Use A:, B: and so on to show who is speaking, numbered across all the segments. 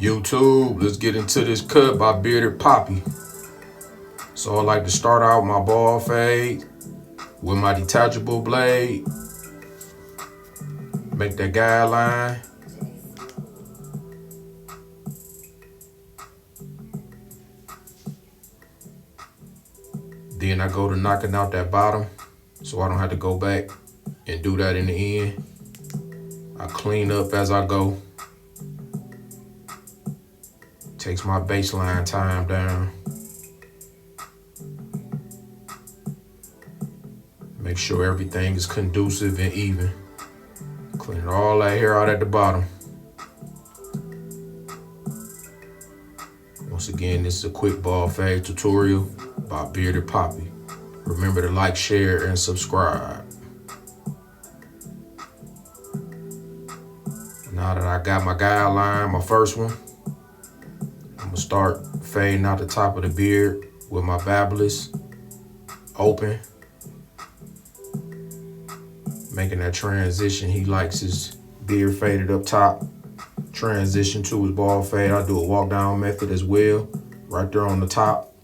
A: YouTube, let's get into this cut by Bearded Poppy. So I like to start out my ball fade with my detachable blade. Make that guideline. Then I go to knocking out that bottom so I don't have to go back and do that in the end. I clean up as I go. Takes my baseline time down. Make sure everything is conducive and even. Clean all that hair out at the bottom. Once again, this is a quick ball fade tutorial by Bearded Poppy. Remember to like, share, and subscribe. Now that I got my guideline, my first one, I'm gonna start fading out the top of the beard with my Barbershop open. Making that transition. He likes his beard faded up top. Transition to his ball fade. I do a walk down method as well. Right there on the top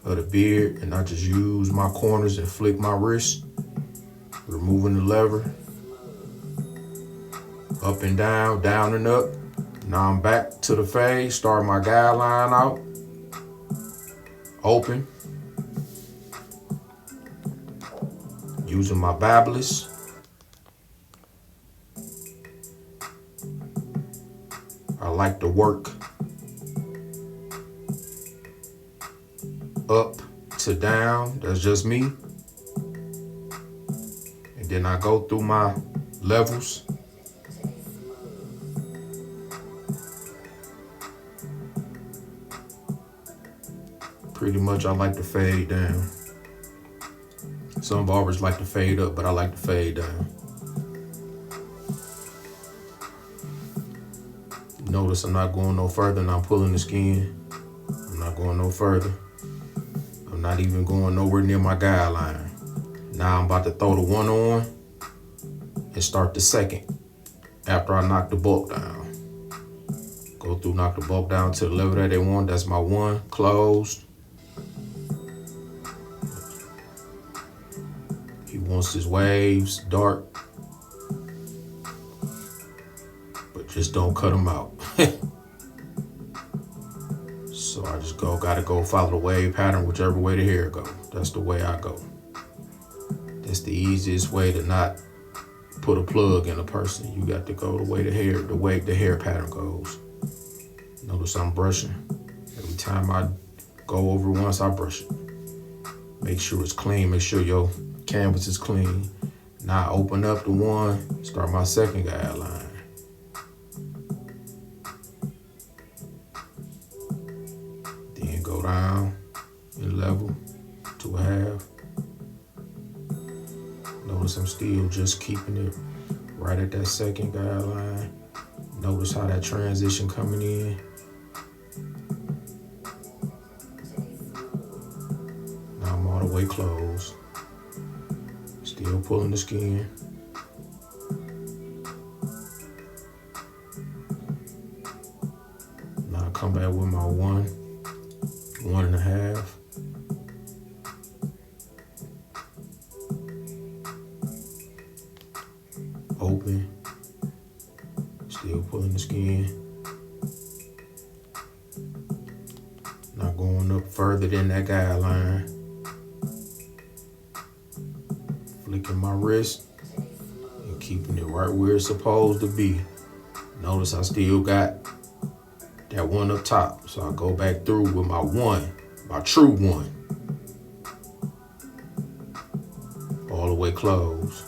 A: of the beard. And I just use my corners and flick my wrist. Removing the lever. Up and down, down and up. Now I'm back to the fade. Start my guideline out. Open. Using my Barbershop. I like to work up to down. That's just me. And then I go through my levels. Pretty much I like to fade down. Some barbers like to fade up, but I like to fade down. Notice I'm not going no further and I'm pulling the skin. I'm not going no further. I'm not even going nowhere near my guideline. Now I'm about to throw the one on and start the second after I knock the bulk down. Go through, knock the bulk down to the level that they want. That's my one, closed. He wants his waves dark, but just don't cut them out. So I just gotta go follow the wave pattern, whichever way the hair go. That's the way I go. That's the easiest way to not put a plug in a person. You got to go the way the hair pattern goes. Notice I'm brushing. Every time I go over once, I brush it. Make sure it's clean. Make sure your canvas is clean. Now I open up the one, start my second guideline. Then go down and level to a half. Notice I'm still just keeping it right at that second guideline. Notice how that transition coming in. Now I'm all the way closed. Still pulling the skin. Now I come back with my one and a half. Open. Still pulling the skin. Not going up further than that guideline. Flicking my wrist and keeping it right where it's supposed to be. Notice I still got that one up top. So I go back through with my one, my true one. All the way closed.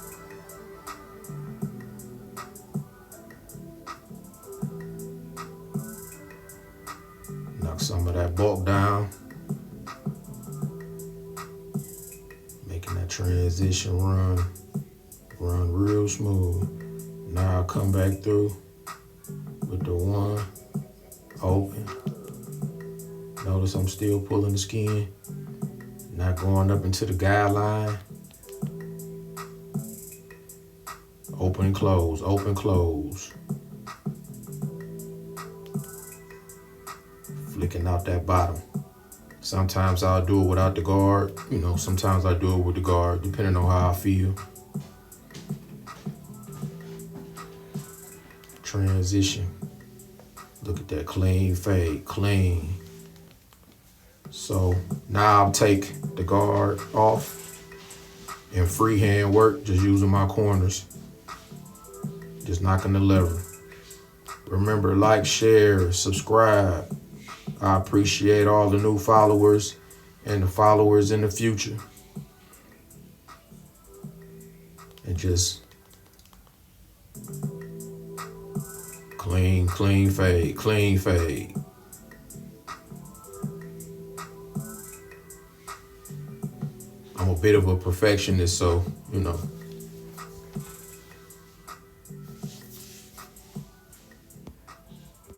A: Knock some of that bulk down. Making that transition run real smooth. Now I come back through with the one, open. Notice I'm still pulling the skin, not going up into the guideline. Open, close, open, close. flicking out that bottom. Sometimes I'll do it without the guard. Sometimes I do it with the guard, depending on how I feel. Transition. Look at that clean fade, clean. So now I'll take the guard off and freehand work, just using my corners. Just knocking the lever. Remember, like, share, subscribe. I appreciate all the new followers and the followers in the future. And just clean fade, clean fade. I'm a bit of a perfectionist, so,